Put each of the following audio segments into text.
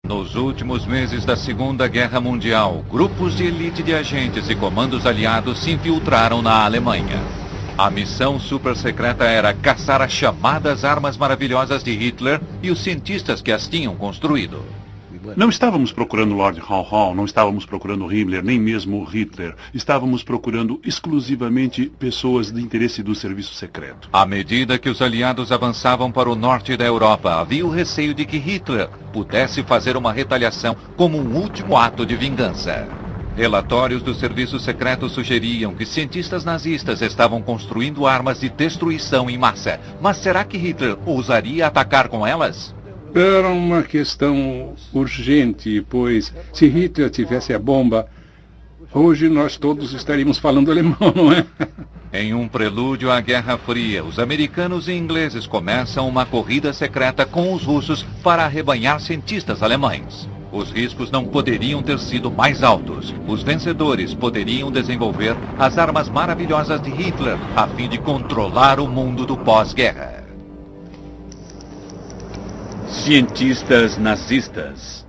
Nos últimos meses da Segunda Guerra Mundial, grupos de elite de agentes e comandos aliados se infiltraram na Alemanha. A missão super-secreta era caçar as chamadas armas maravilhosas de Hitler e os cientistas que as tinham construído. Não estávamos procurando Lord Haw, não estávamos procurando Himmler, nem mesmo Hitler. Estávamos procurando exclusivamente pessoas de interesse do serviço secreto. À medida que os aliados avançavam para o norte da Europa, havia o receio de que Hitler pudesse fazer uma retaliação como um último ato de vingança. Relatórios do serviço secreto sugeriam que cientistas nazistas estavam construindo armas de destruição em massa. Mas será que Hitler ousaria atacar com elas? Era uma questão urgente, pois se Hitler tivesse a bomba, hoje nós todos estaríamos falando alemão, não é? Em um prelúdio à Guerra Fria, os americanos e ingleses começam uma corrida secreta com os russos para arrebanhar cientistas alemães. Os riscos não poderiam ter sido mais altos. Os vencedores poderiam desenvolver as armas maravilhosas de Hitler a fim de controlar o mundo do pós-guerra. Cientistas nazistas.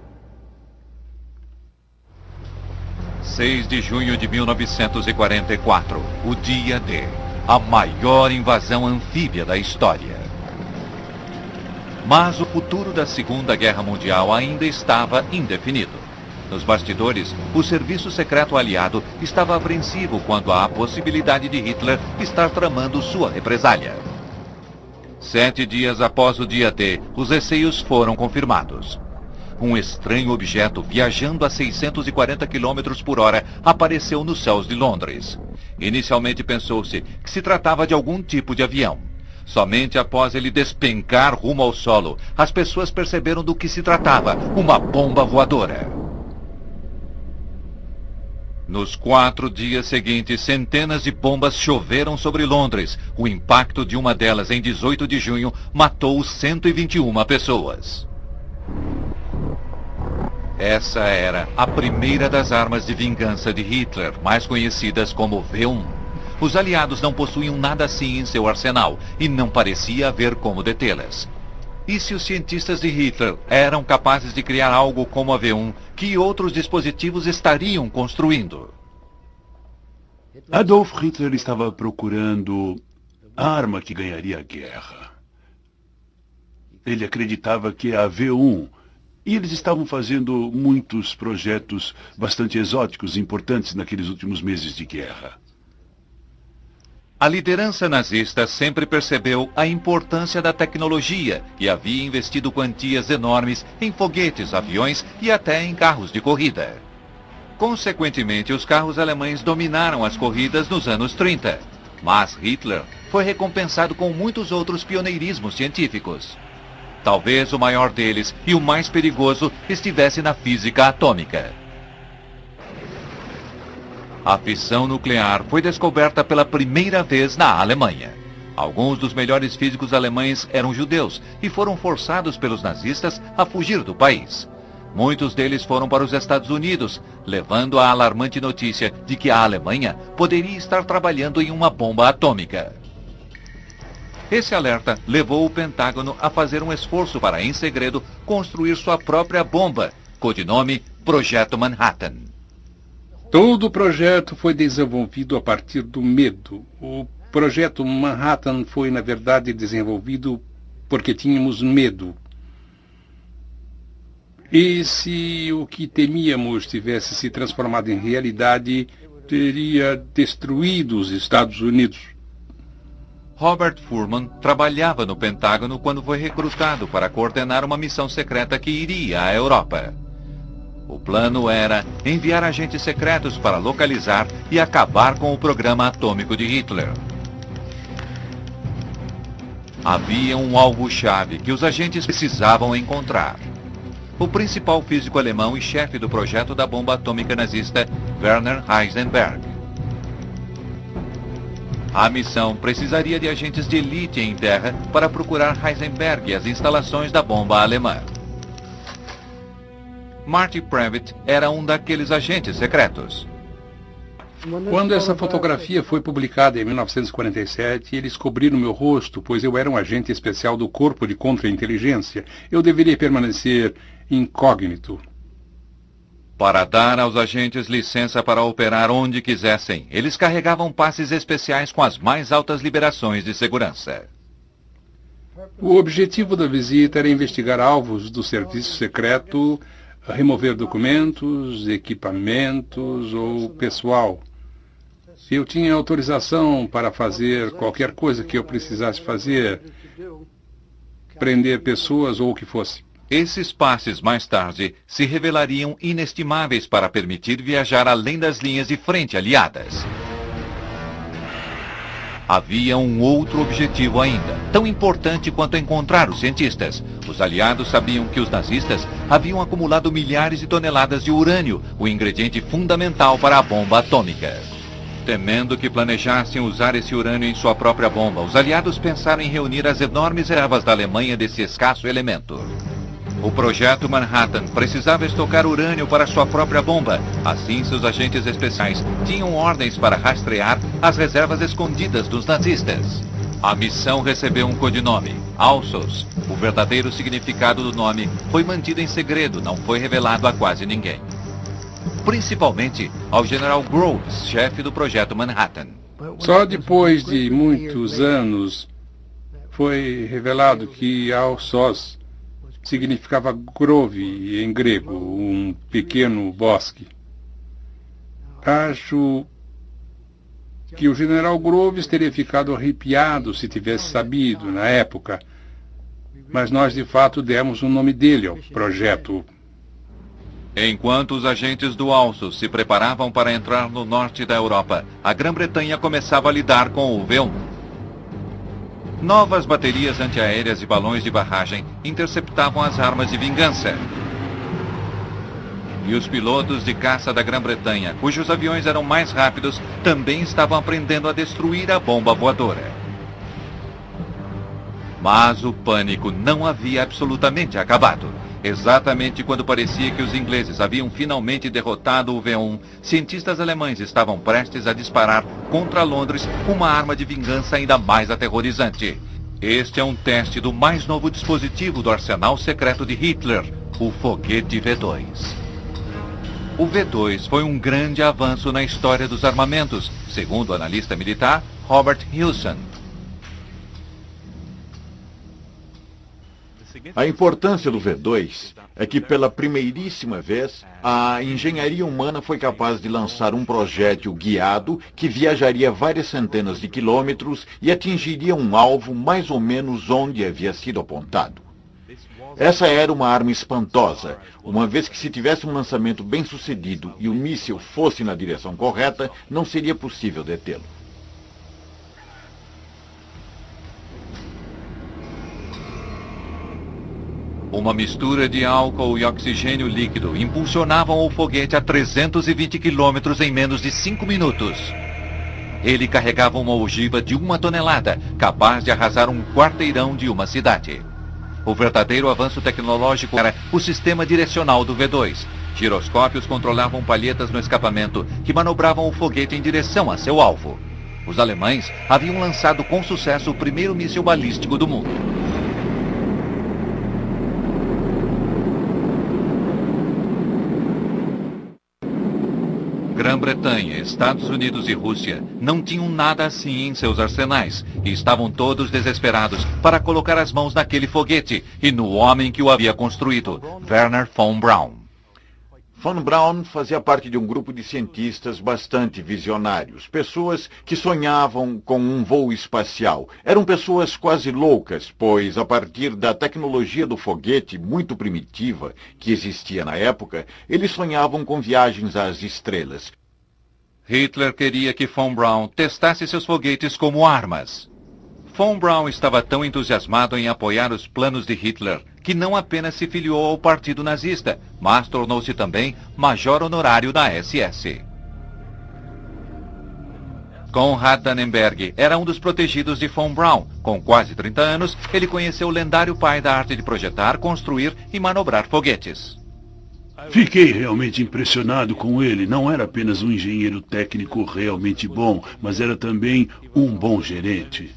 6 de junho de 1944, o dia D, a maior invasão anfíbia da história. Mas o futuro da Segunda Guerra Mundial ainda estava indefinido. Nos bastidores, o serviço secreto aliado estava apreensivo quanto à possibilidade de Hitler estar tramando sua represália. 7 dias após o dia D, os receios foram confirmados. Um estranho objeto viajando a 640 km por hora apareceu nos céus de Londres. Inicialmente pensou-se que se tratava de algum tipo de avião. Somente após ele despencar rumo ao solo, as pessoas perceberam do que se tratava, uma bomba voadora. Nos 4 dias seguintes, centenas de bombas choveram sobre Londres. O impacto de uma delas, em 18 de junho, matou 121 pessoas. Essa era a primeira das armas de vingança de Hitler, mais conhecidas como V1. Os aliados não possuíam nada assim em seu arsenal, e não parecia haver como detê-las. E se os cientistas de Hitler eram capazes de criar algo como a V1, que outros dispositivos estariam construindo? Adolf Hitler estava procurando a arma que ganharia a guerra. Ele acreditava que a V1, e eles estavam fazendo muitos projetos bastante exóticos e importantes naqueles últimos meses de guerra. A liderança nazista sempre percebeu a importância da tecnologia e havia investido quantias enormes em foguetes, aviões e até em carros de corrida. Consequentemente, os carros alemães dominaram as corridas nos anos 30. Mas Hitler foi recompensado com muitos outros pioneirismos científicos. Talvez o maior deles e o mais perigoso estivesse na física atômica. A fissão nuclear foi descoberta pela primeira vez na Alemanha. Alguns dos melhores físicos alemães eram judeus e foram forçados pelos nazistas a fugir do país. Muitos deles foram para os Estados Unidos, levando a alarmante notícia de que a Alemanha poderia estar trabalhando em uma bomba atômica. Esse alerta levou o Pentágono a fazer um esforço para, em segredo, construir sua própria bomba, codinome Projeto Manhattan. Todo o projeto foi desenvolvido a partir do medo. O projeto Manhattan foi, na verdade, desenvolvido porque tínhamos medo. E se o que temíamos tivesse se transformado em realidade, teria destruído os Estados Unidos. Robert Furman trabalhava no Pentágono quando foi recrutado para coordenar uma missão secreta que iria à Europa. O plano era enviar agentes secretos para localizar e acabar com o programa atômico de Hitler. Havia um alvo-chave que os agentes precisavam encontrar. O principal físico alemão e chefe do projeto da bomba atômica nazista, Werner Heisenberg. A missão precisaria de agentes de elite em terra para procurar Heisenberg e as instalações da bomba alemã. Marty Previtt era um daqueles agentes secretos. Quando essa fotografia foi publicada em 1947, eles cobriram meu rosto, pois eu era um agente especial do Corpo de Contra-Inteligência. Eu deveria permanecer incógnito. Para dar aos agentes licença para operar onde quisessem, eles carregavam passes especiais com as mais altas liberações de segurança. O objetivo da visita era investigar alvos do serviço secreto, remover documentos, equipamentos ou pessoal. Eu tinha autorização para fazer qualquer coisa que eu precisasse fazer, prender pessoas ou o que fosse. Esses passes, mais tarde, se revelariam inestimáveis para permitir viajar além das linhas de frente aliadas. Havia um outro objetivo ainda, tão importante quanto encontrar os cientistas. Os aliados sabiam que os nazistas haviam acumulado milhares de toneladas de urânio, o ingrediente fundamental para a bomba atômica. Temendo que planejassem usar esse urânio em sua própria bomba, os aliados pensaram em reunir as enormes reservas da Alemanha desse escasso elemento. O projeto Manhattan precisava estocar urânio para sua própria bomba. Assim, seus agentes especiais tinham ordens para rastrear as reservas escondidas dos nazistas. A missão recebeu um codinome, Alsos. O verdadeiro significado do nome foi mantido em segredo, não foi revelado a quase ninguém. Principalmente ao General Groves, chefe do projeto Manhattan. Só depois de muitos anos foi revelado que Alsos significava grove em grego, um pequeno bosque. Acho que o general Groves teria ficado arrepiado se tivesse sabido na época, mas nós de fato demos o nome dele ao projeto. Enquanto os agentes do Alsos se preparavam para entrar no norte da Europa, a Grã-Bretanha começava a lidar com o V1. Novas baterias antiaéreas e balões de barragem interceptavam as armas de vingança. E os pilotos de caça da Grã-Bretanha, cujos aviões eram mais rápidos, também estavam aprendendo a destruir a bomba voadora. Mas o pânico não havia absolutamente acabado. Exatamente quando parecia que os ingleses haviam finalmente derrotado o V1, cientistas alemães estavam prestes a disparar contra Londres uma arma de vingança ainda mais aterrorizante. Este é um teste do mais novo dispositivo do arsenal secreto de Hitler, o foguete V2. O V2 foi um grande avanço na história dos armamentos, segundo o analista militar Robert Hilson. A importância do V2 é que, pela primeiríssima vez, a engenharia humana foi capaz de lançar um projétil guiado que viajaria várias centenas de quilômetros e atingiria um alvo mais ou menos onde havia sido apontado. Essa era uma arma espantosa, uma vez que se tivesse um lançamento bem sucedido e o míssil fosse na direção correta, não seria possível detê-lo. Uma mistura de álcool e oxigênio líquido impulsionavam o foguete a 320 quilômetros em menos de 5 minutos. Ele carregava uma ogiva de 1 tonelada, capaz de arrasar um quarteirão de uma cidade. O verdadeiro avanço tecnológico era o sistema direcional do V2. Giroscópios controlavam palhetas no escapamento que manobravam o foguete em direção a seu alvo. Os alemães haviam lançado com sucesso o primeiro míssil balístico do mundo. Grã-Bretanha, Estados Unidos e Rússia não tinham nada assim em seus arsenais e estavam todos desesperados para colocar as mãos naquele foguete e no homem que o havia construído, Wernher von Braun. Von Braun fazia parte de um grupo de cientistas bastante visionários, pessoas que sonhavam com um voo espacial. Eram pessoas quase loucas, pois a partir da tecnologia do foguete muito primitiva que existia na época, eles sonhavam com viagens às estrelas. Hitler queria que von Braun testasse seus foguetes como armas. Von Braun estava tão entusiasmado em apoiar os planos de Hitler que não apenas se filiou ao partido nazista, mas tornou-se também major honorário da SS. Konrad Dannenberg era um dos protegidos de von Braun. Com quase 30 anos, ele conheceu o lendário pai da arte de projetar, construir e manobrar foguetes. Fiquei realmente impressionado com ele. Não era apenas um engenheiro técnico realmente bom, mas era também um bom gerente.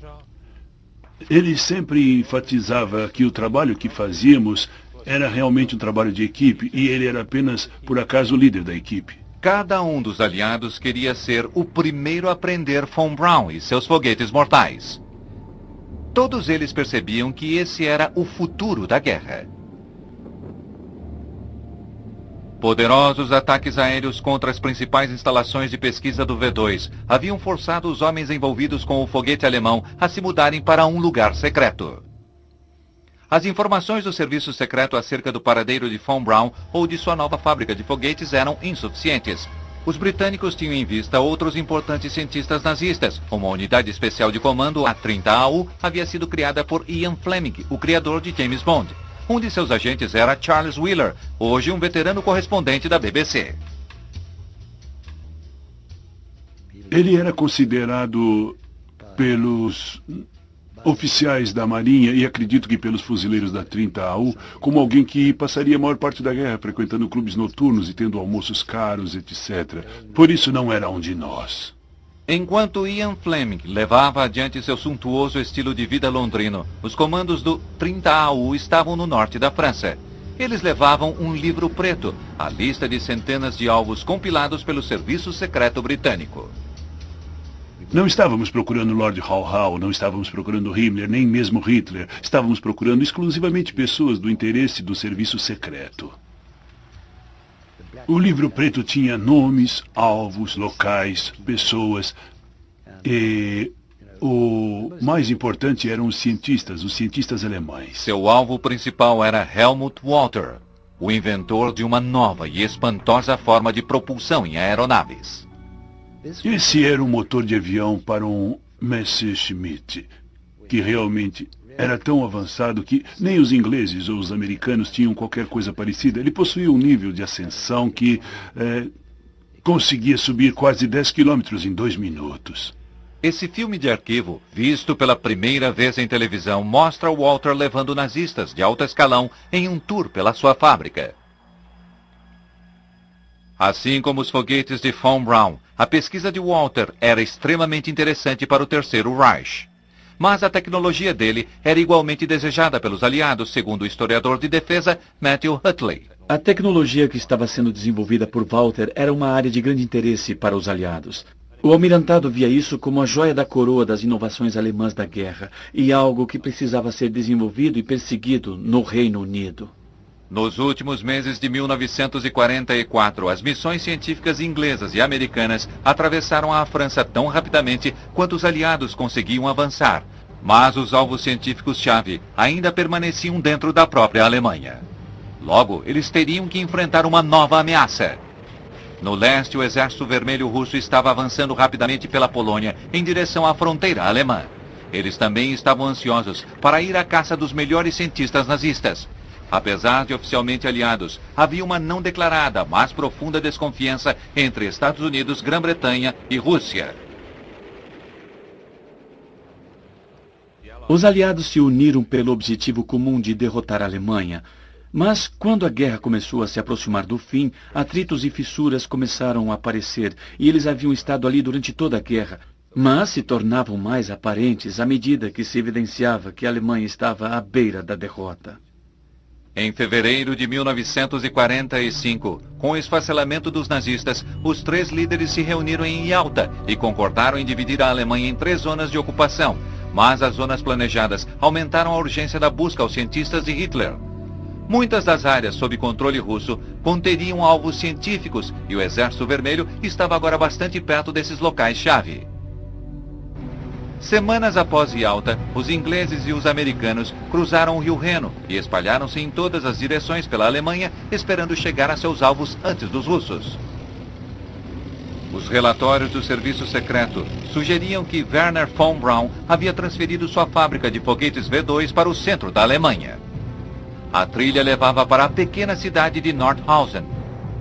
Ele sempre enfatizava que o trabalho que fazíamos Era realmente um trabalho de equipe e ele era apenas, por acaso, o líder da equipe. Cada um dos aliados queria ser o primeiro a prender Von Braun e seus foguetes mortais. Todos eles percebiam que esse era o futuro da guerra. Poderosos ataques aéreos contra as principais instalações de pesquisa do V2 haviam forçado os homens envolvidos com o foguete alemão a se mudarem para um lugar secreto. As informações do serviço secreto acerca do paradeiro de Von Braun ou de sua nova fábrica de foguetes eram insuficientes. Os britânicos tinham em vista outros importantes cientistas nazistas. Uma unidade especial de comando, a 30AU, havia sido criada por Ian Fleming, o criador de James Bond. Um de seus agentes era Charles Wheeler, hoje um veterano correspondente da BBC. Ele era considerado pelos oficiais da Marinha e acredito que pelos fuzileiros da 30AU como alguém que passaria a maior parte da guerra frequentando clubes noturnos e tendo almoços caros, etc. Por isso não era um de nós. Enquanto Ian Fleming levava adiante seu suntuoso estilo de vida londrino, os comandos do 30AU estavam no norte da França. Eles levavam um livro preto, a lista de centenas de alvos compilados pelo Serviço Secreto Britânico. Não estávamos procurando Lord Haw, não estávamos procurando Himmler, nem mesmo Hitler. Estávamos procurando exclusivamente pessoas do interesse do serviço secreto. O livro preto tinha nomes, alvos, locais, pessoas. E o mais importante eram os cientistas alemães. Seu alvo principal era Helmut Walter, o inventor de uma nova e espantosa forma de propulsão em aeronaves. Esse era um motor de avião para um Messerschmitt, que realmente era tão avançado que nem os ingleses ou os americanos tinham qualquer coisa parecida. Ele possuía um nível de ascensão que conseguia subir quase 10 quilômetros em 2 minutos. Esse filme de arquivo, visto pela primeira vez em televisão, mostra Walter levando nazistas de alto escalão em um tour pela sua fábrica. Assim como os foguetes de Von Braun, a pesquisa de Walter era extremamente interessante para o Terceiro Reich. Mas a tecnologia dele era igualmente desejada pelos aliados, segundo o historiador de defesa Matthew Hutley. A tecnologia que estava sendo desenvolvida por Walter era uma área de grande interesse para os aliados. O almirantado via isso como a joia da coroa das inovações alemãs da guerra e algo que precisava ser desenvolvido e perseguido no Reino Unido. Nos últimos meses de 1944, as missões científicas inglesas e americanas atravessaram a França tão rapidamente quanto os aliados conseguiam avançar. Mas os alvos científicos-chave ainda permaneciam dentro da própria Alemanha. Logo, eles teriam que enfrentar uma nova ameaça. No leste, o Exército Vermelho Russo estava avançando rapidamente pela Polônia em direção à fronteira alemã. Eles também estavam ansiosos para ir à caça dos melhores cientistas nazistas. Apesar de oficialmente aliados, havia uma não declarada, mas profunda desconfiança entre Estados Unidos, Grã-Bretanha e Rússia. Os aliados se uniram pelo objetivo comum de derrotar a Alemanha. Mas, quando a guerra começou a se aproximar do fim, atritos e fissuras começaram a aparecer, e eles haviam estado ali durante toda a guerra, mas se tornavam mais aparentes à medida que se evidenciava que a Alemanha estava à beira da derrota. Em fevereiro de 1945, com o esfacelamento dos nazistas, os 3 líderes se reuniram em Yalta e concordaram em dividir a Alemanha em 3 zonas de ocupação. Mas as zonas planejadas aumentaram a urgência da busca aos cientistas de Hitler. Muitas das áreas sob controle russo conteriam alvos científicos e o Exército Vermelho estava agora bastante perto desses locais-chave. Semanas após Yalta, os ingleses e os americanos cruzaram o rio Reno e espalharam-se em todas as direções pela Alemanha, esperando chegar a seus alvos antes dos russos. Os relatórios do serviço secreto sugeriam que Werner von Braun havia transferido sua fábrica de foguetes V2 para o centro da Alemanha. A trilha levava para a pequena cidade de Nordhausen.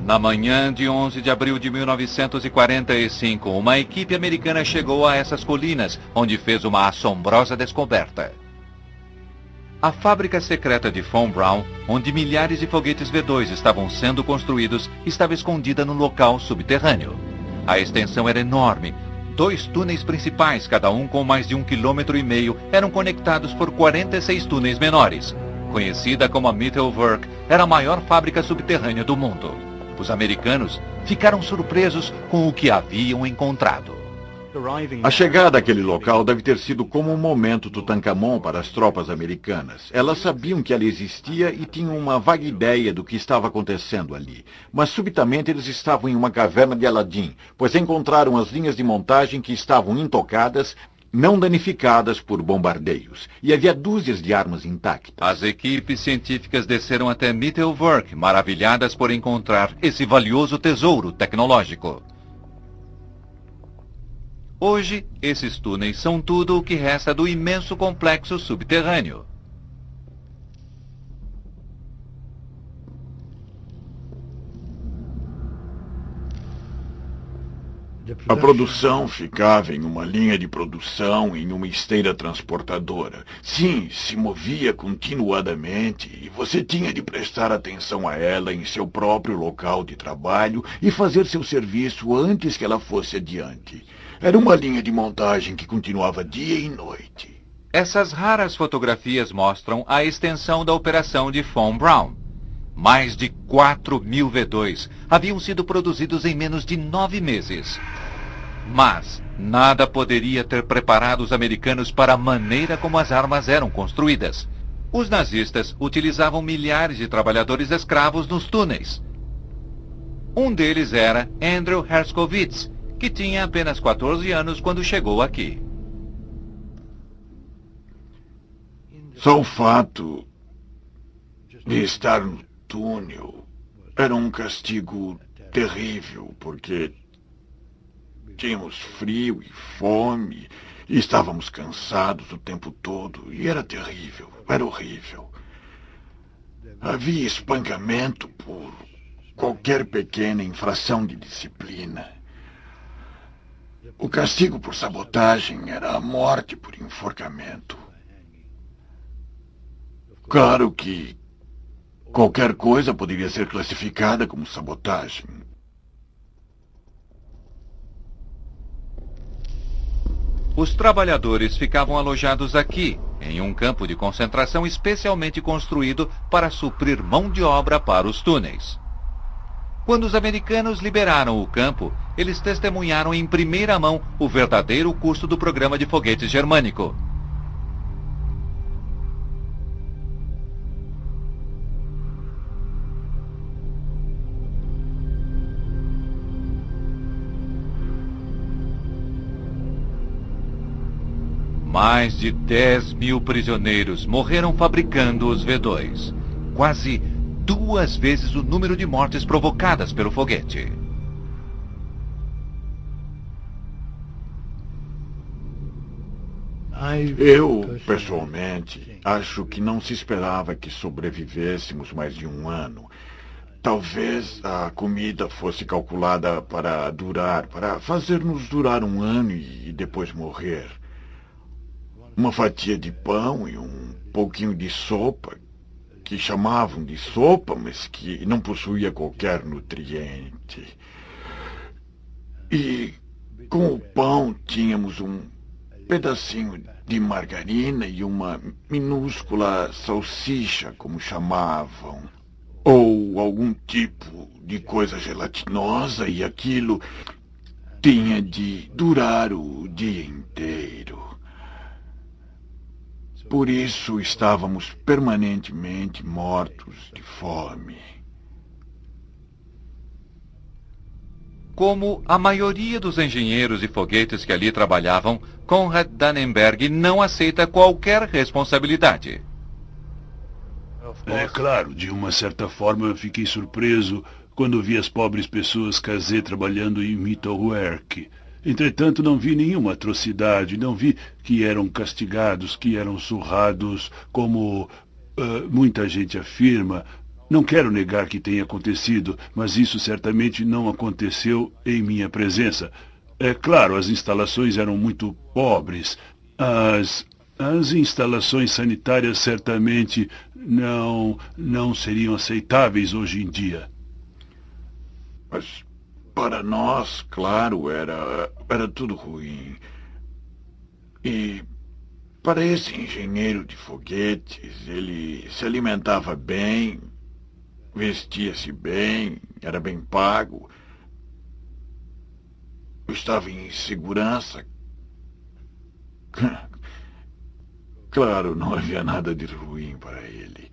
Na manhã de 11 de abril de 1945, uma equipe americana chegou a essas colinas, onde fez uma assombrosa descoberta. A fábrica secreta de Von Braun, onde milhares de foguetes V2 estavam sendo construídos, estava escondida no local subterrâneo. A extensão era enorme. 2 túneis principais, cada um com mais de 1,5 km, eram conectados por 46 túneis menores. conhecida como a Mittelwerk, era a maior fábrica subterrânea do mundo. Os americanos ficaram surpresos com o que haviam encontrado. A chegada àquele local deve ter sido como um momento Tutankhamon para as tropas americanas. Elas sabiam que ela existia e tinham uma vaga ideia do que estava acontecendo ali. Mas subitamente eles estavam em uma caverna de Aladim, pois encontraram as linhas de montagem que estavam intocadas, não danificadas por bombardeios, e havia dúzias de armas intactas. As equipes científicas desceram até Mittelwerk, maravilhadas por encontrar esse valioso tesouro tecnológico. Hoje, esses túneis são tudo o que resta do imenso complexo subterrâneo. A produção ficava em uma linha de produção, em uma esteira transportadora. Sim, se movia continuadamente e você tinha de prestar atenção a ela em seu próprio local de trabalho e fazer seu serviço antes que ela fosse adiante. Era uma linha de montagem que continuava dia e noite. Essas raras fotografias mostram a extensão da operação de Von Braun. Mais de 4.000 V2 haviam sido produzidos em menos de 9 meses. Mas nada poderia ter preparado os americanos para a maneira como as armas eram construídas. Os nazistas utilizavam milhares de trabalhadores escravos nos túneis. Um deles era Andrew Herskovits, que tinha apenas 14 anos quando chegou aqui. Só o fato de estar no túnel era um castigo terrível, porque tínhamos frio e fome, e estávamos cansados o tempo todo, e era terrível, era horrível. Havia espancamento por qualquer pequena infração de disciplina. O castigo por sabotagem era a morte por enforcamento. Claro que qualquer coisa poderia ser classificada como sabotagem. Os trabalhadores ficavam alojados aqui, em um campo de concentração especialmente construído para suprir mão de obra para os túneis. Quando os americanos liberaram o campo, eles testemunharam em primeira mão o verdadeiro custo do programa de foguetes germânico. Mais de 10.000 prisioneiros morreram fabricando os V2. Quase 2 vezes o número de mortes provocadas pelo foguete. Eu, pessoalmente, acho que não se esperava que sobrevivêssemos mais de um ano. Talvez a comida fosse calculada para fazer-nos durar um ano e depois morrer. Uma fatia de pão e um pouquinho de sopa, que chamavam de sopa, mas que não possuía qualquer nutriente. E com o pão tínhamos um pedacinho de margarina e uma minúscula salsicha, como chamavam. Ou algum tipo de coisa gelatinosa, e aquilo tinha de durar o dia inteiro. Por isso estávamos permanentemente mortos de fome. Como a maioria dos engenheiros de foguetes que ali trabalhavam, Konrad Dannenberg não aceita qualquer responsabilidade. É claro, de uma certa forma eu fiquei surpreso quando vi as pobres pessoas Kazé trabalhando em Mittelwerk. Entretanto, não vi nenhuma atrocidade, não vi que eram castigados, que eram surrados, como muita gente afirma. Não quero negar que tenha acontecido, mas isso certamente não aconteceu em minha presença. É claro, as instalações eram muito pobres. As instalações sanitárias certamente não seriam aceitáveis hoje em dia. Mas para nós, claro, era tudo ruim. E Para esse engenheiro de foguetes, ele se alimentava bem, vestia-se bem, era bem pago, estava em segurança. Claro, não havia nada de ruim para ele.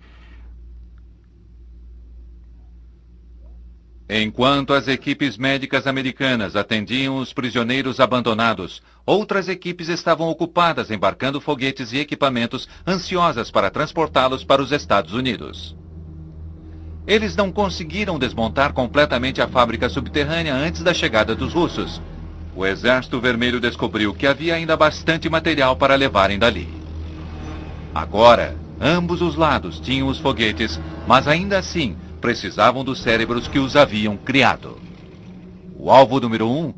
Enquanto as equipes médicas americanas atendiam os prisioneiros abandonados, outras equipes estavam ocupadas embarcando foguetes e equipamentos ansiosas para transportá-los para os Estados Unidos. Eles não conseguiram desmontar completamente a fábrica subterrânea antes da chegada dos russos. O Exército Vermelho descobriu que havia ainda bastante material para levarem dali. Agora, ambos os lados tinham os foguetes, mas ainda assim precisavam dos cérebros que os haviam criado. O alvo número 1,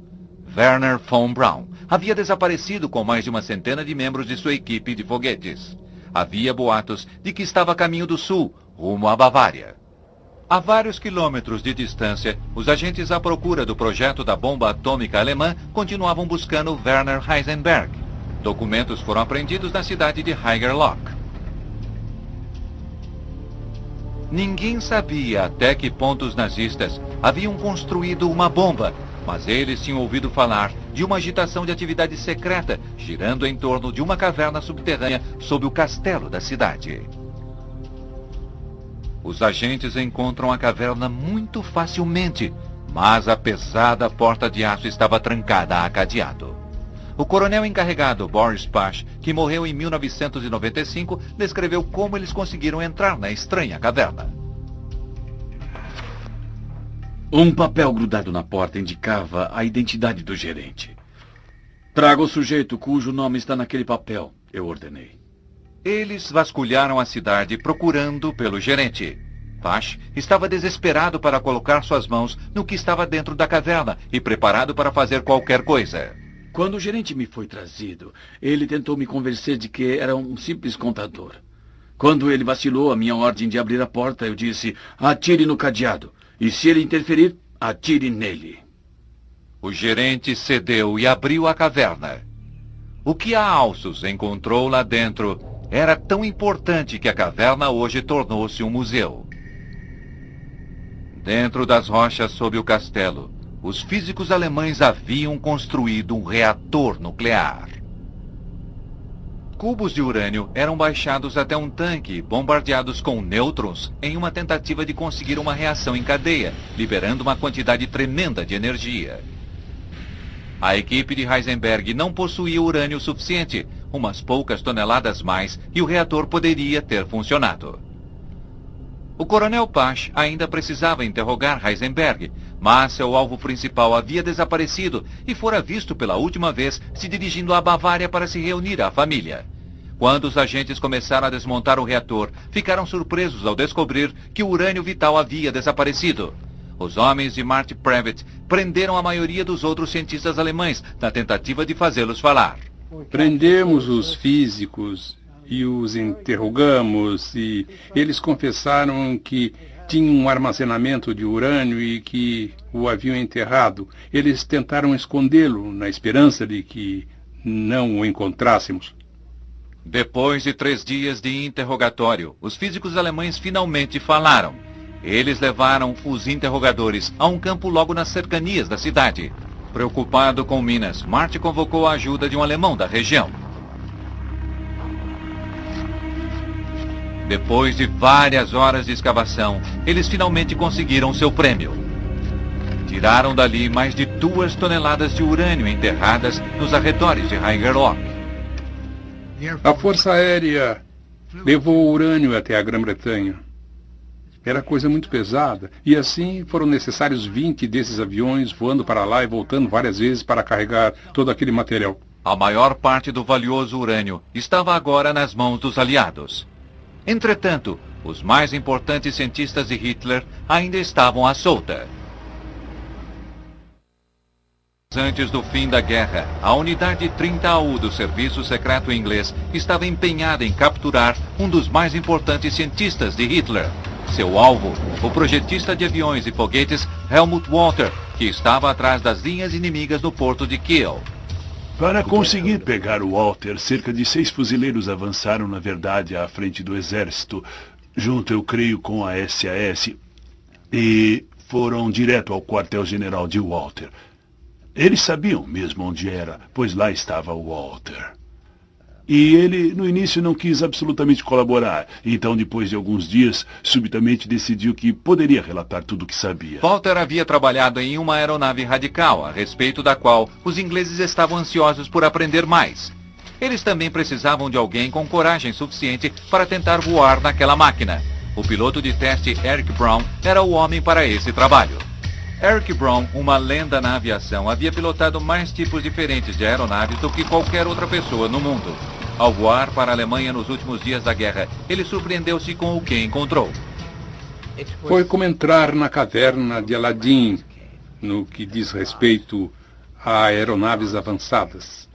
Wernher von Braun, havia desaparecido com mais de uma centena de membros de sua equipe de foguetes. Havia boatos de que estava a caminho do sul, rumo à Bavária. A vários quilômetros de distância, os agentes à procura do projeto da bomba atômica alemã continuavam buscando Werner Heisenberg. Documentos foram apreendidos na cidade de Haigerloch. Ninguém sabia até que ponto os nazistas haviam construído uma bomba, mas eles tinham ouvido falar de uma agitação de atividade secreta girando em torno de uma caverna subterrânea sob o castelo da cidade. Os agentes encontram a caverna muito facilmente, mas a pesada porta de aço estava trancada a cadeado. O coronel encarregado Boris Pash, que morreu em 1995, descreveu como eles conseguiram entrar na estranha caverna. Um papel grudado na porta indicava a identidade do gerente. Traga o sujeito cujo nome está naquele papel, eu ordenei. Eles vasculharam a cidade procurando pelo gerente. Pash estava desesperado para colocar suas mãos no que estava dentro da caverna e preparado para fazer qualquer coisa. Quando o gerente me foi trazido, ele tentou me convencer de que era um simples contador. Quando ele vacilou a minha ordem de abrir a porta, eu disse, atire no cadeado. E se ele interferir, atire nele. O gerente cedeu e abriu a caverna. O que a Alsos encontrou lá dentro era tão importante que a caverna hoje tornou-se um museu. Dentro das rochas sob o castelo, os físicos alemães haviam construído um reator nuclear. Cubos de urânio eram baixados até um tanque e bombardeados com nêutrons em uma tentativa de conseguir uma reação em cadeia, liberando uma quantidade tremenda de energia. A equipe de Heisenberg não possuía urânio suficiente, umas poucas toneladas mais, e o reator poderia ter funcionado. O coronel Pash ainda precisava interrogar Heisenberg, mas seu alvo principal havia desaparecido e fora visto pela última vez se dirigindo à Bavária para se reunir à família. Quando os agentes começaram a desmontar o reator, ficaram surpresos ao descobrir que o urânio vital havia desaparecido. Os homens de Marty Previtt prenderam a maioria dos outros cientistas alemães na tentativa de fazê-los falar. Prendemos os físicos e os interrogamos e eles confessaram que tinham um armazenamento de urânio e que o haviam enterrado. Eles tentaram escondê-lo na esperança de que não o encontrássemos. Depois de 3 dias de interrogatório, os físicos alemães finalmente falaram. Eles levaram os interrogadores a um campo logo nas cercanias da cidade. Preocupado com minas, Marty convocou a ajuda de um alemão da região. Depois de várias horas de escavação, eles finalmente conseguiram seu prêmio. Tiraram dali mais de 2 toneladas de urânio enterradas nos arredores de Haigerloch. A Força Aérea levou o urânio até a Grã-Bretanha. Era coisa muito pesada, e assim foram necessários 20 desses aviões voando para lá e voltando várias vezes para carregar todo aquele material. A maior parte do valioso urânio estava agora nas mãos dos aliados. Entretanto, os mais importantes cientistas de Hitler ainda estavam à solta. Antes do fim da guerra, a unidade 30AU do Serviço Secreto Inglês estava empenhada em capturar um dos mais importantes cientistas de Hitler. Seu alvo, o projetista de aviões e foguetes Helmut Walter, que estava atrás das linhas inimigas no porto de Kiel. Para conseguir pegar o Walter, cerca de 6 fuzileiros avançaram, na verdade, à frente do exército, junto, eu creio, com a SAS, e foram direto ao quartel-general de Walter. Eles sabiam mesmo onde era, pois lá estava o Walter. E ele, no início, não quis absolutamente colaborar. Então, depois de alguns dias, subitamente decidiu que poderia relatar tudo o que sabia. Walter havia trabalhado em uma aeronave radical, a respeito da qual os ingleses estavam ansiosos por aprender mais. Eles também precisavam de alguém com coragem suficiente para tentar voar naquela máquina. O piloto de teste Eric Brown era o homem para esse trabalho. Eric Brown, uma lenda na aviação, havia pilotado mais tipos diferentes de aeronaves do que qualquer outra pessoa no mundo. Ao voar para a Alemanha nos últimos dias da guerra, ele surpreendeu-se com o que encontrou. Foi como entrar na caverna de Aladim, no que diz respeito a aeronaves avançadas.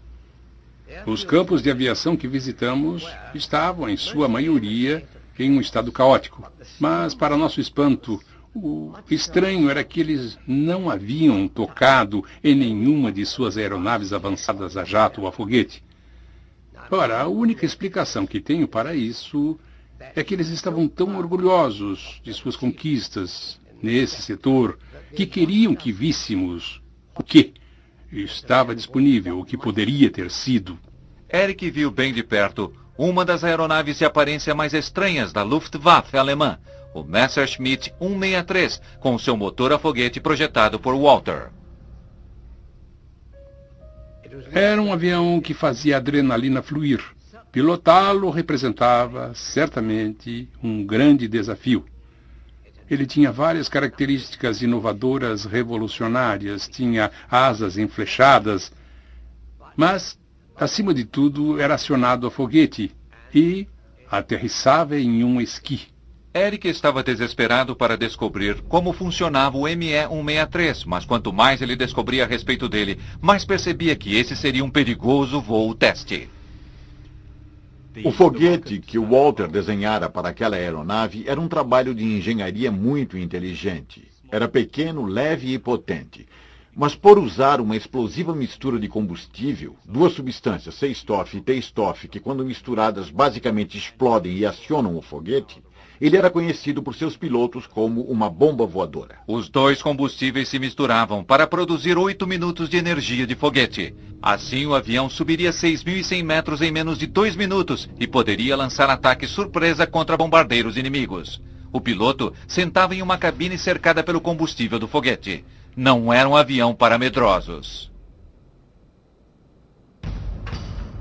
Os campos de aviação que visitamos estavam, em sua maioria, em um estado caótico. Mas, para nosso espanto, o estranho era que eles não haviam tocado em nenhuma de suas aeronaves avançadas a jato ou a foguete. Ora, a única explicação que tenho para isso é que eles estavam tão orgulhosos de suas conquistas nesse setor que queriam que víssemos o que estava disponível, o que poderia ter sido. Eric viu bem de perto uma das aeronaves de aparência mais estranhas da Luftwaffe alemã, o Messerschmitt 163, com seu motor a foguete projetado por Walter. Era um avião que fazia a adrenalina fluir. Pilotá-lo representava, certamente, um grande desafio. Ele tinha várias características inovadoras, revolucionárias, tinha asas enflechadas, mas, acima de tudo, era acionado a foguete e aterrissava em um esqui. Eric estava desesperado para descobrir como funcionava o ME-163, mas quanto mais ele descobria a respeito dele, mais percebia que esse seria um perigoso voo teste. O foguete que o Walter desenhara para aquela aeronave era um trabalho de engenharia muito inteligente. Era pequeno, leve e potente. Mas por usar uma explosiva mistura de combustível, duas substâncias, C-Stoff e T-Stoff, que quando misturadas basicamente explodem e acionam o foguete, ele era conhecido por seus pilotos como uma bomba voadora. Os dois combustíveis se misturavam para produzir 8 minutos de energia de foguete. Assim, o avião subiria 6.100 metros em menos de 2 minutos e poderia lançar ataque surpresa contra bombardeiros inimigos. O piloto sentava em uma cabine cercada pelo combustível do foguete. Não era um avião para medrosos.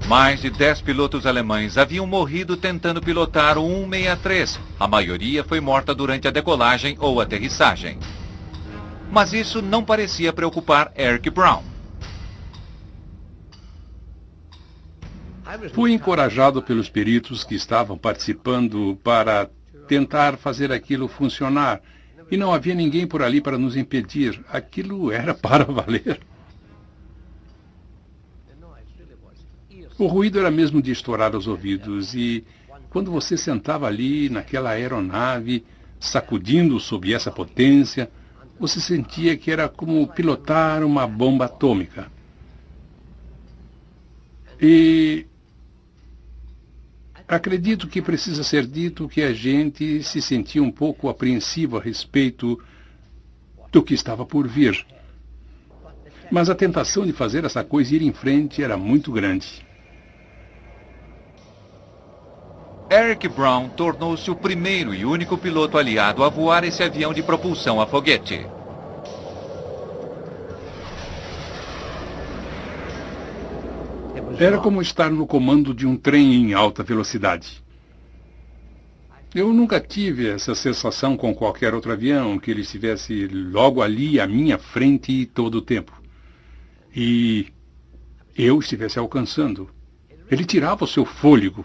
Mais de 10 pilotos alemães haviam morrido tentando pilotar o 163. A maioria foi morta durante a decolagem ou aterrissagem. Mas isso não parecia preocupar Eric Brown. Fui encorajado pelos peritos que estavam participando para tentar fazer aquilo funcionar. E não havia ninguém por ali para nos impedir. Aquilo era para valer. O ruído era mesmo de estourar os ouvidos, e quando você sentava ali naquela aeronave, sacudindo sob essa potência, você sentia que era como pilotar uma bomba atômica. E acredito que precisa ser dito que a gente se sentia um pouco apreensivo a respeito do que estava por vir. Mas a tentação de fazer essa coisa e ir em frente era muito grande. Eric Brown tornou-se o primeiro e único piloto aliado a voar esse avião de propulsão a foguete. Era como estar no comando de um trem em alta velocidade. Eu nunca tive essa sensação com qualquer outro avião, que ele estivesse logo ali à minha frente todo o tempo. E eu estivesse alcançando. Ele tirava o seu fôlego.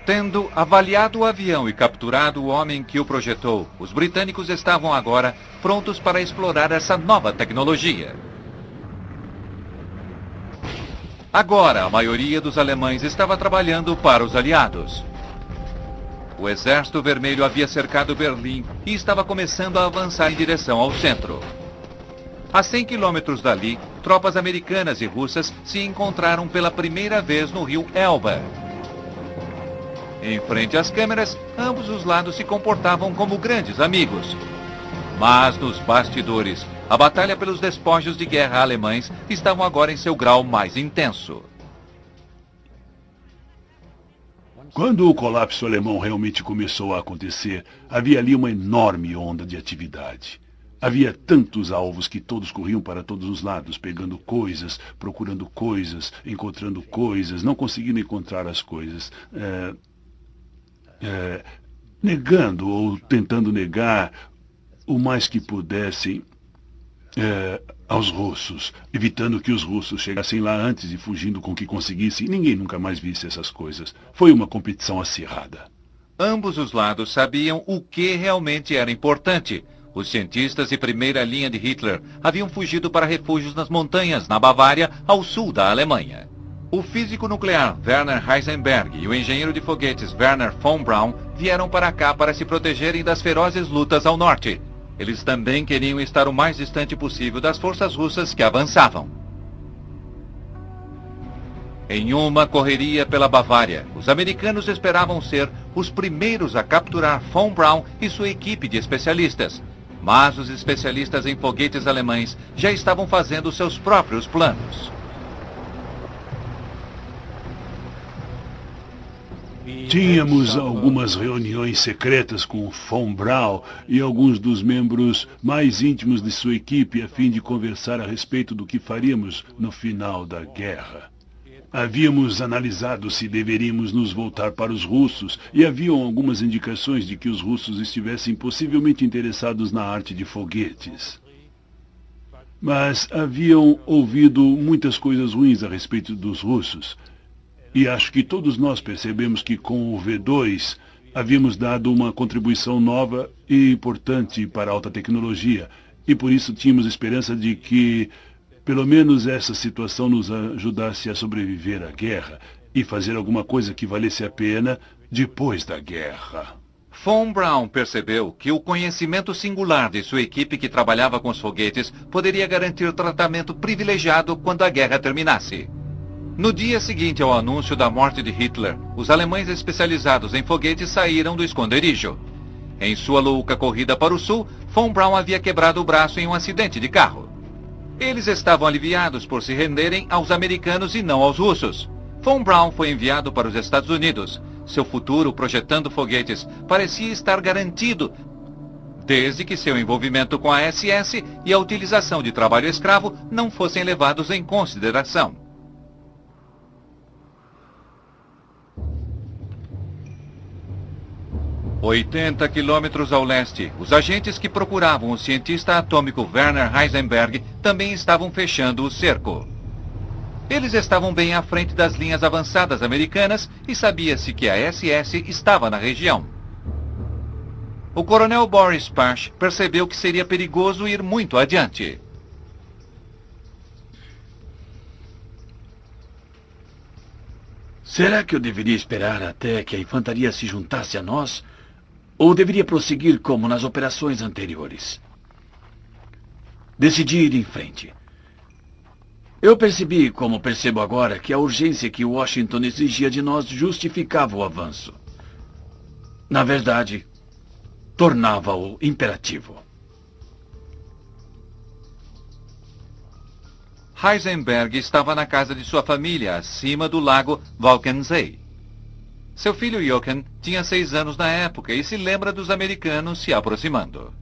Tendo avaliado o avião e capturado o homem que o projetou, os britânicos estavam agora prontos para explorar essa nova tecnologia. Agora, a maioria dos alemães estava trabalhando para os aliados. O Exército Vermelho havia cercado Berlim e estava começando a avançar em direção ao centro. A 100 quilômetros dali, tropas americanas e russas se encontraram pela primeira vez no rio Elba. Em frente às câmeras, ambos os lados se comportavam como grandes amigos. Mas nos bastidores, a batalha pelos despojos de guerra alemães estavam agora em seu grau mais intenso. Quando o colapso alemão realmente começou a acontecer, havia ali uma enorme onda de atividade. Havia tantos alvos que todos corriam para todos os lados, pegando coisas, procurando coisas, encontrando coisas, não conseguindo encontrar as coisas. Negando ou tentando negar o mais que pudessem aos russos, evitando que os russos chegassem lá antes e fugindo com o que conseguissem. Ninguém nunca mais visse essas coisas. Foi uma competição acirrada. Ambos os lados sabiam o que realmente era importante. Os cientistas de primeira linha de Hitler haviam fugido para refúgios nas montanhas, na Bavária, ao sul da Alemanha. O físico nuclear Werner Heisenberg e o engenheiro de foguetes Werner von Braun vieram para cá para se protegerem das ferozes lutas ao norte. Eles também queriam estar o mais distante possível das forças russas que avançavam. Em uma correria pela Bavária, os americanos esperavam ser os primeiros a capturar von Braun e sua equipe de especialistas. Mas os especialistas em foguetes alemães já estavam fazendo seus próprios planos. Tínhamos algumas reuniões secretas com von Braun e alguns dos membros mais íntimos de sua equipe a fim de conversar a respeito do que faríamos no final da guerra. Havíamos analisado se deveríamos nos voltar para os russos e haviam algumas indicações de que os russos estivessem possivelmente interessados na arte de foguetes. Mas haviam ouvido muitas coisas ruins a respeito dos russos. E acho que todos nós percebemos que com o V2 havíamos dado uma contribuição nova e importante para a alta tecnologia. E por isso tínhamos esperança de que pelo menos essa situação nos ajudasse a sobreviver à guerra e fazer alguma coisa que valesse a pena depois da guerra. Von Braun percebeu que o conhecimento singular de sua equipe que trabalhava com os foguetes poderia garantir tratamento privilegiado quando a guerra terminasse. No dia seguinte ao anúncio da morte de Hitler, os alemães especializados em foguetes saíram do esconderijo. Em sua louca corrida para o sul, von Braun havia quebrado o braço em um acidente de carro. Eles estavam aliviados por se renderem aos americanos e não aos russos. Von Braun foi enviado para os Estados Unidos. Seu futuro projetando foguetes parecia estar garantido, desde que seu envolvimento com a SS e a utilização de trabalho escravo não fossem levados em consideração. – 80 quilômetros ao leste, os agentes que procuravam o cientista atômico Werner Heisenberg também estavam fechando o cerco. Eles estavam bem à frente das linhas avançadas americanas e sabia-se que a SS estava na região. O coronel Boris Pash percebeu que seria perigoso ir muito adiante. Será que eu deveria esperar até que a infantaria se juntasse a nós? Ou deveria prosseguir como nas operações anteriores? Decidi ir em frente. Eu percebi, como percebo agora, que a urgência que Washington exigia de nós justificava o avanço. Na verdade, tornava-o imperativo. Heisenberg estava na casa de sua família, acima do lago Walchensee. Seu filho Jochen tinha 6 anos na época e se lembra dos americanos se aproximando.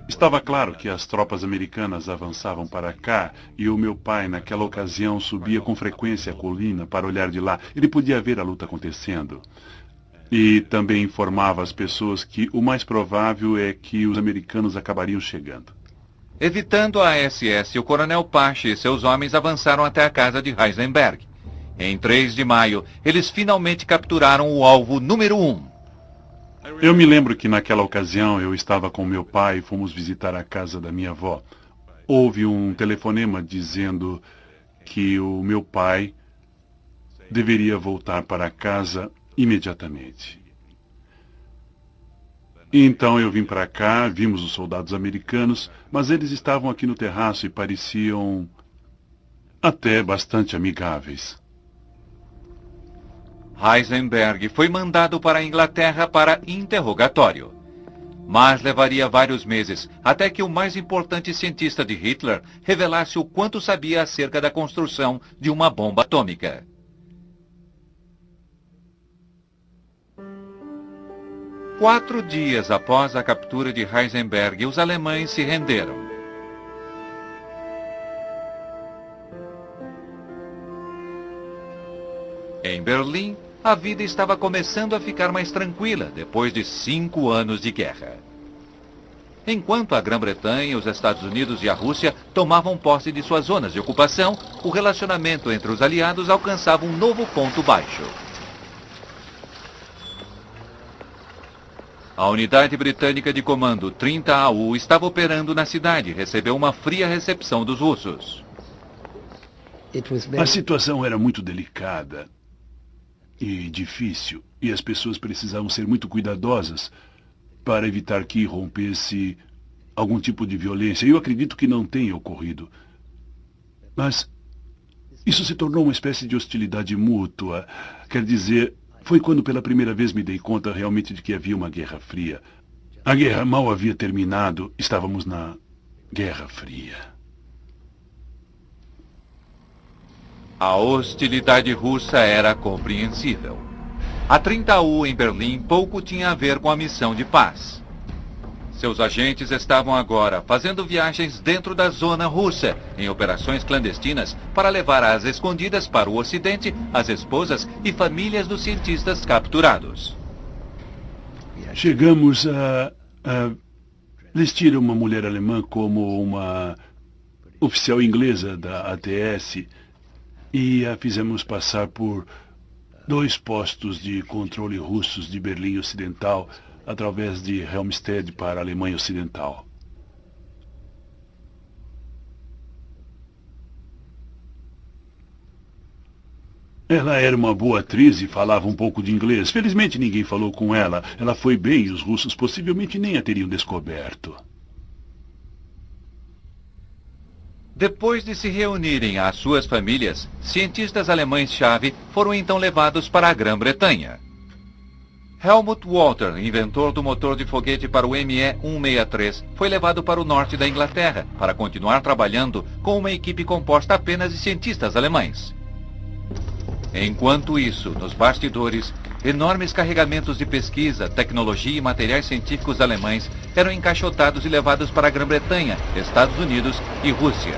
Estava claro que as tropas americanas avançavam para cá e o meu pai, naquela ocasião, subia com frequência a colina para olhar de lá. Ele podia ver a luta acontecendo. E também informava as pessoas que o mais provável é que os americanos acabariam chegando. Evitando a SS, o coronel Pache e seus homens avançaram até a casa de Heisenberg. Em 3 de maio, eles finalmente capturaram o alvo número 1. Eu me lembro que naquela ocasião eu estava com meu pai e fomos visitar a casa da minha avó. Houve um telefonema dizendo que o meu pai deveria voltar para casa imediatamente. Então eu vim para cá, vimos os soldados americanos, mas eles estavam aqui no terraço e pareciam até bastante amigáveis. Heisenberg foi mandado para a Inglaterra para interrogatório. Mas levaria vários meses até que o mais importante cientista de Hitler revelasse o quanto sabia acerca da construção de uma bomba atômica. Quatro dias após a captura de Heisenberg, os alemães se renderam. Em Berlim, a vida estava começando a ficar mais tranquila depois de 5 anos de guerra. Enquanto a Grã-Bretanha, os Estados Unidos e a Rússia tomavam posse de suas zonas de ocupação, o relacionamento entre os aliados alcançava um novo ponto baixo. A unidade britânica de comando 30AU estava operando na cidade e recebeu uma fria recepção dos russos. A situação era muito delicada e difícil, e as pessoas precisavam ser muito cuidadosas para evitar que rompesse algum tipo de violência. Eu acredito que não tenha ocorrido. Mas isso se tornou uma espécie de hostilidade mútua. Quer dizer, foi quando pela primeira vez me dei conta realmente de que havia uma Guerra Fria. A guerra mal havia terminado, estávamos na Guerra Fria. A hostilidade russa era compreensível. A 30AU em Berlim pouco tinha a ver com a missão de paz. Seus agentes estavam agora fazendo viagens dentro da zona russa, em operações clandestinas, para levar às escondidas para o Ocidente as esposas e famílias dos cientistas capturados. Chegamos a vestir uma mulher alemã como uma oficial inglesa da ATS e a fizemos passar por 2 postos de controle russos de Berlim Ocidental através de Helmstedt para a Alemanha Ocidental. Ela era uma boa atriz e falava um pouco de inglês. Felizmente ninguém falou com ela. Ela foi bem e os russos possivelmente nem a teriam descoberto. Depois de se reunirem às suas famílias, cientistas alemães-chave foram então levados para a Grã-Bretanha. Helmut Walter, inventor do motor de foguete para o ME-163, foi levado para o norte da Inglaterra para continuar trabalhando com uma equipe composta apenas de cientistas alemães. Enquanto isso, nos bastidores, enormes carregamentos de pesquisa, tecnologia e materiais científicos alemães eram encaixotados e levados para a Grã-Bretanha, Estados Unidos e Rússia.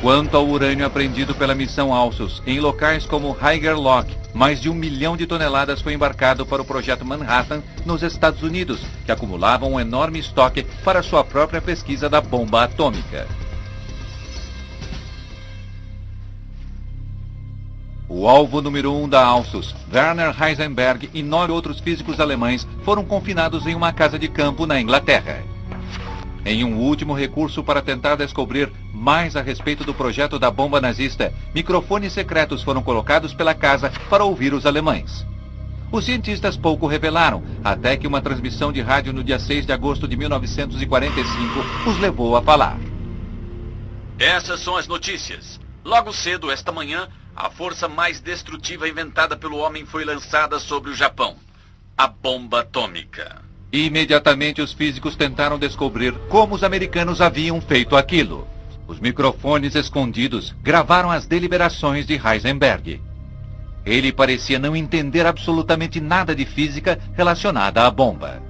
Quanto ao urânio apreendido pela missão Alsos, em locais como Haigerloch, mais de 1 milhão de toneladas foi embarcado para o projeto Manhattan, nos Estados Unidos, que acumulava um enorme estoque para sua própria pesquisa da bomba atômica. O alvo número 1 da Alsos, Werner Heisenberg e 9 outros físicos alemães foram confinados em uma casa de campo na Inglaterra. Em um último recurso para tentar descobrir mais a respeito do projeto da bomba nazista, microfones secretos foram colocados pela casa para ouvir os alemães. Os cientistas pouco revelaram, até que uma transmissão de rádio no dia 6 de agosto de 1945 os levou a falar. Essas são as notícias. Logo cedo, esta manhã, a força mais destrutiva inventada pelo homem foi lançada sobre o Japão. A bomba atômica. Imediatamente os físicos tentaram descobrir como os americanos haviam feito aquilo. Os microfones escondidos gravaram as deliberações de Heisenberg. Ele parecia não entender absolutamente nada de física relacionada à bomba.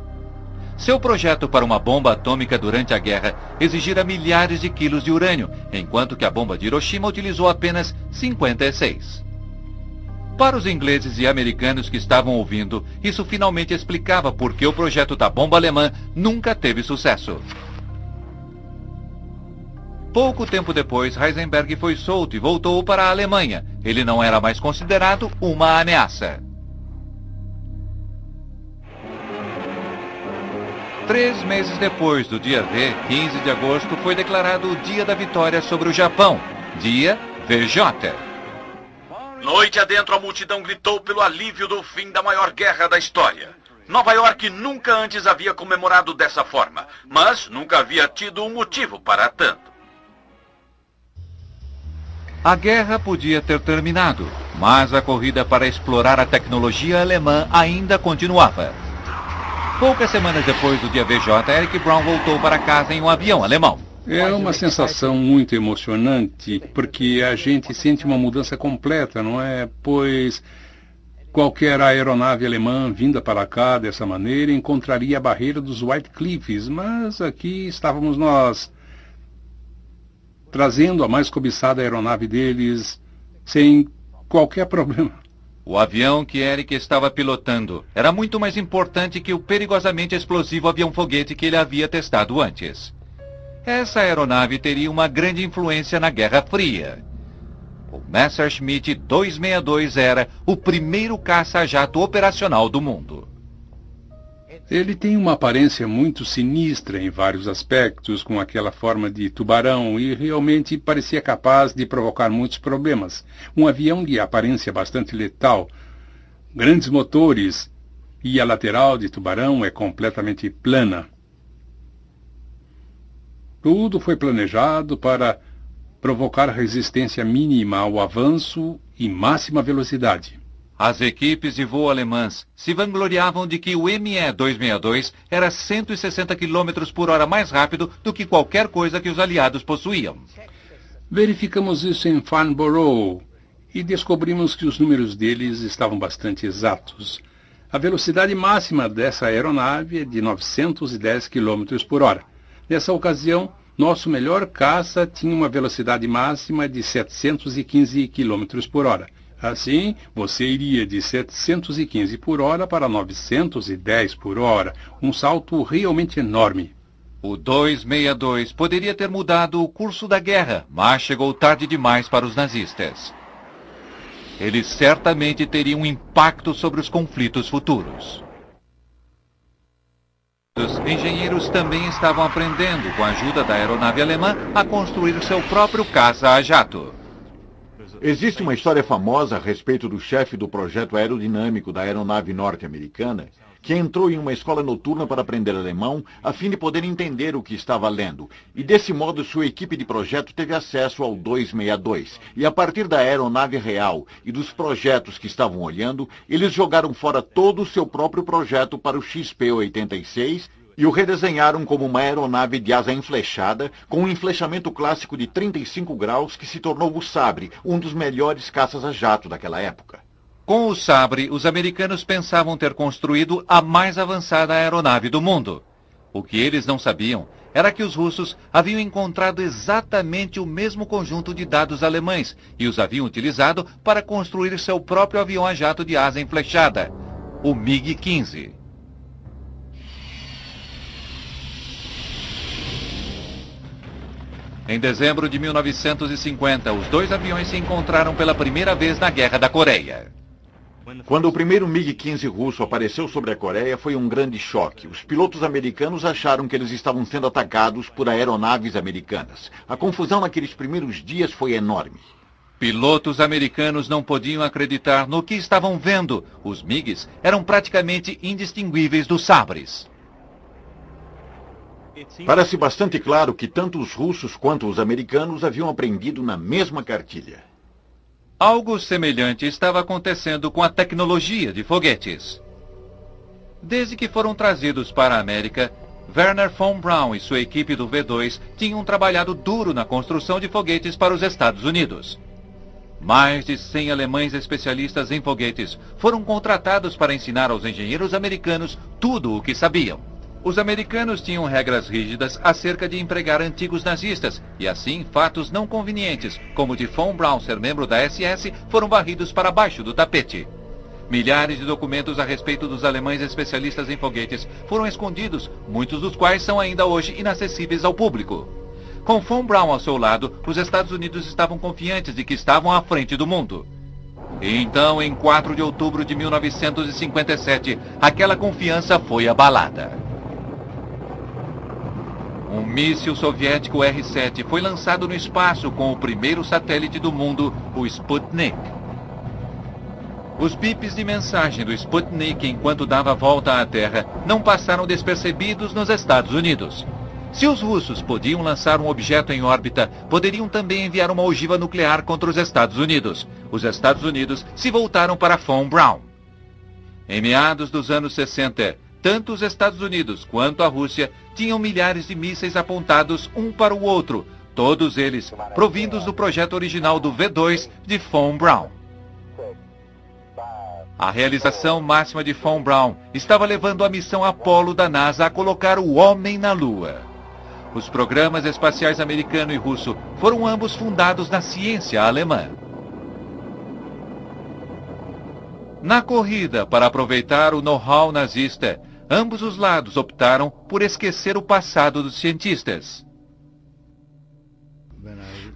Seu projeto para uma bomba atômica durante a guerra exigira milhares de quilos de urânio, enquanto que a bomba de Hiroshima utilizou apenas 56. Para os ingleses e americanos que estavam ouvindo, isso finalmente explicava por que o projeto da bomba alemã nunca teve sucesso. Pouco tempo depois, Heisenberg foi solto e voltou para a Alemanha. Ele não era mais considerado uma ameaça. 3 meses depois do dia V, 15 de agosto, foi declarado o Dia da Vitória sobre o Japão, Dia VJ. Noite adentro, a multidão gritou pelo alívio do fim da maior guerra da história. Nova York nunca antes havia comemorado dessa forma, mas nunca havia tido um motivo para tanto. A guerra podia ter terminado, mas a corrida para explorar a tecnologia alemã ainda continuava. Poucas semanas depois do dia VJ, Eric Brown voltou para casa em um avião alemão. É uma sensação muito emocionante, porque a gente sente uma mudança completa, não é? Pois qualquer aeronave alemã vinda para cá dessa maneira encontraria a barreira dos White Cliffs, mas aqui estávamos nós, trazendo a mais cobiçada aeronave deles, sem qualquer problema. O avião que Eric estava pilotando era muito mais importante que o perigosamente explosivo avião-foguete que ele havia testado antes. Essa aeronave teria uma grande influência na Guerra Fria. O Messerschmitt 262 era o primeiro caça-jato operacional do mundo. Ele tem uma aparência muito sinistra em vários aspectos, com aquela forma de tubarão, e realmente parecia capaz de provocar muitos problemas. Um avião de aparência bastante letal, grandes motores, e a lateral de tubarão é completamente plana. Tudo foi planejado para provocar resistência mínima ao avanço e máxima velocidade. As equipes de voo alemãs se vangloriavam de que o ME-262 era 160 km por hora mais rápido do que qualquer coisa que os aliados possuíam. Verificamos isso em Farnborough e descobrimos que os números deles estavam bastante exatos. A velocidade máxima dessa aeronave é de 910 km por hora. Nessa ocasião, nosso melhor caça tinha uma velocidade máxima de 715 km por hora. Assim, você iria de 715 por hora para 910 por hora, um salto realmente enorme. O 262 poderia ter mudado o curso da guerra, mas chegou tarde demais para os nazistas. Eles certamente teriam um impacto sobre os conflitos futuros. Os engenheiros também estavam aprendendo, com a ajuda da aeronave alemã, a construir seu próprio caça a jato. Existe uma história famosa a respeito do chefe do projeto aerodinâmico da aeronave norte-americana, que entrou em uma escola noturna para aprender alemão, a fim de poder entender o que estava lendo. E desse modo sua equipe de projeto teve acesso ao 262. E a partir da aeronave real e dos projetos que estavam olhando, eles jogaram fora todo o seu próprio projeto para o XP-86, e o redesenharam como uma aeronave de asa enflechada, com um enflechamento clássico de 35 graus que se tornou o Sabre, um dos melhores caças a jato daquela época. Com o Sabre, os americanos pensavam ter construído a mais avançada aeronave do mundo. O que eles não sabiam era que os russos haviam encontrado exatamente o mesmo conjunto de dados alemães e os haviam utilizado para construir seu próprio avião a jato de asa enflechada, o MiG-15. Em dezembro de 1950, os dois aviões se encontraram pela primeira vez na Guerra da Coreia. Quando o primeiro MiG-15 russo apareceu sobre a Coreia, foi um grande choque. Os pilotos americanos acharam que eles estavam sendo atacados por aeronaves americanas. A confusão naqueles primeiros dias foi enorme. Pilotos americanos não podiam acreditar no que estavam vendo. Os MiGs eram praticamente indistinguíveis dos Sabres. Parece bastante claro que tanto os russos quanto os americanos haviam aprendido na mesma cartilha. Algo semelhante estava acontecendo com a tecnologia de foguetes. Desde que foram trazidos para a América, Wernher von Braun e sua equipe do V2 tinham trabalhado duro na construção de foguetes para os Estados Unidos. Mais de 100 alemães especialistas em foguetes foram contratados para ensinar aos engenheiros americanos tudo o que sabiam. Os americanos tinham regras rígidas acerca de empregar antigos nazistas, e assim fatos não convenientes, como o de von Braun ser membro da SS, foram varridos para baixo do tapete. Milhares de documentos a respeito dos alemães especialistas em foguetes foram escondidos, muitos dos quais são ainda hoje inacessíveis ao público. Com von Braun ao seu lado, os Estados Unidos estavam confiantes de que estavam à frente do mundo. E então, em 4 de outubro de 1957, aquela confiança foi abalada. Um míssil soviético R-7 foi lançado no espaço com o primeiro satélite do mundo, o Sputnik. Os bips de mensagem do Sputnik enquanto dava volta à Terra não passaram despercebidos nos Estados Unidos. Se os russos podiam lançar um objeto em órbita, poderiam também enviar uma ogiva nuclear contra os Estados Unidos. Os Estados Unidos se voltaram para Von Braun. Em meados dos anos 60, tanto os Estados Unidos quanto a Rússia tinham milhares de mísseis apontados um para o outro, todos eles provindos do projeto original do V2 de Von Braun. A realização máxima de Von Braun estava levando a missão Apollo da NASA a colocar o homem na Lua. Os programas espaciais americano e russo foram ambos fundados na ciência alemã. Na corrida para aproveitar o know-how nazista, ambos os lados optaram por esquecer o passado dos cientistas.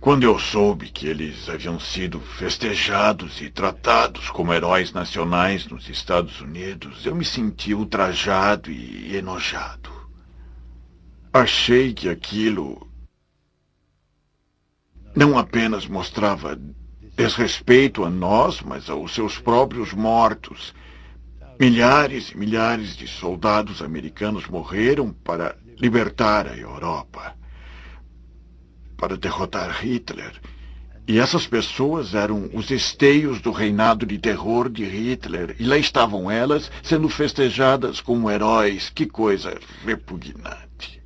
Quando eu soube que eles haviam sido festejados e tratados como heróis nacionais nos Estados Unidos, eu me senti ultrajado e enojado. Achei que aquilo não apenas mostrava desrespeito a nós, mas aos seus próprios mortos. Milhares e milhares de soldados americanos morreram para libertar a Europa, para derrotar Hitler. E essas pessoas eram os esteios do reinado de terror de Hitler. E lá estavam elas sendo festejadas como heróis. Que coisa repugnante.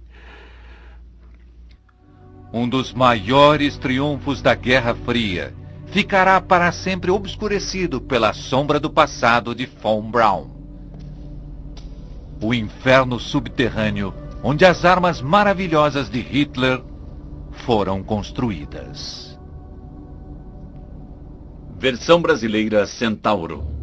Um dos maiores triunfos da Guerra Fria ficará para sempre obscurecido pela sombra do passado de Von Braun. O inferno subterrâneo onde as armas maravilhosas de Hitler foram construídas. Versão brasileira Centauro.